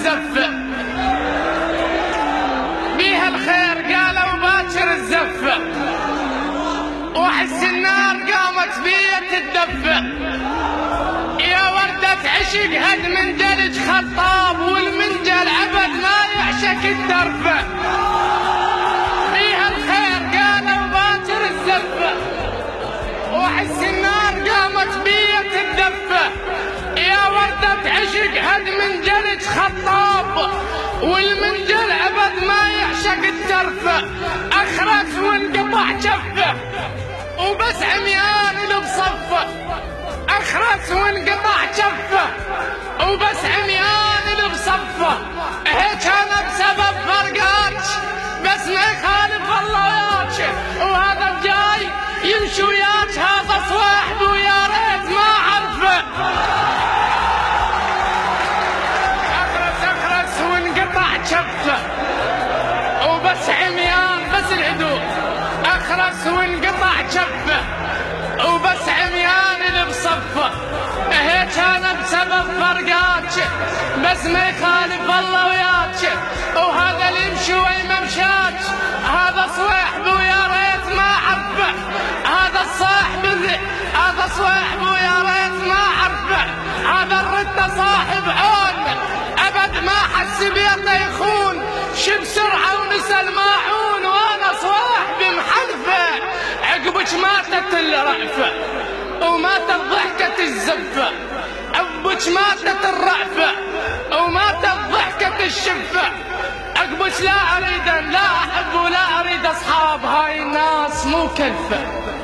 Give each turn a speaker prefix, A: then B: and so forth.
A: الزفة بيها الخير قالوا باكر الزفة، وحس النار قامت فيا تتدفى. يا وردة عشق هد من جلج خطاب، والمنجل عبد ما يعشق الدرفة. بيها الخير قالوا باكر الزفة، وحس النار قامت بيا تتدفى. يا وردة عشق هد من جلج خطاب، والمنجل عبد ما يعشق الترفة. اخرس وانقطع جفه وبس عميان اللي بصفه، اخرس وانقطع جفه وبس عميان اللي بصفه. هيك انا بسبب فرقاتك بس ما يخالف الله وياك، وهذا الجاي يمشي وياك هذا صاحب ويا ريت ما عرفه. اخرس وانقطع جفه وبس عميان بس الهدوء. اخرس وانقطع جفه وبس عميان اللي بصفه. هيك انا بسبب فرقاتك بس ما يخالف الله وياك، وهذا اللي يمشي وما مشاك هذا صاحب ويا ريت ما عرفه. هذا الصاحب هذا صاحب ويا ريت ما عرفه. هذا الرده صاحب عون ابد ما حس بيده يخون، شب سرعه ونسى الماعون وانا صاحبي محلفه. عقبك ماتت الرأفه وماتت ضحكة الزفة، عقبك ماتت الرأفة وماتت ضحكة الشفة. عقبك لا اريد لا احب ولا اريد اصحاب، هاي الناس مو كلفه.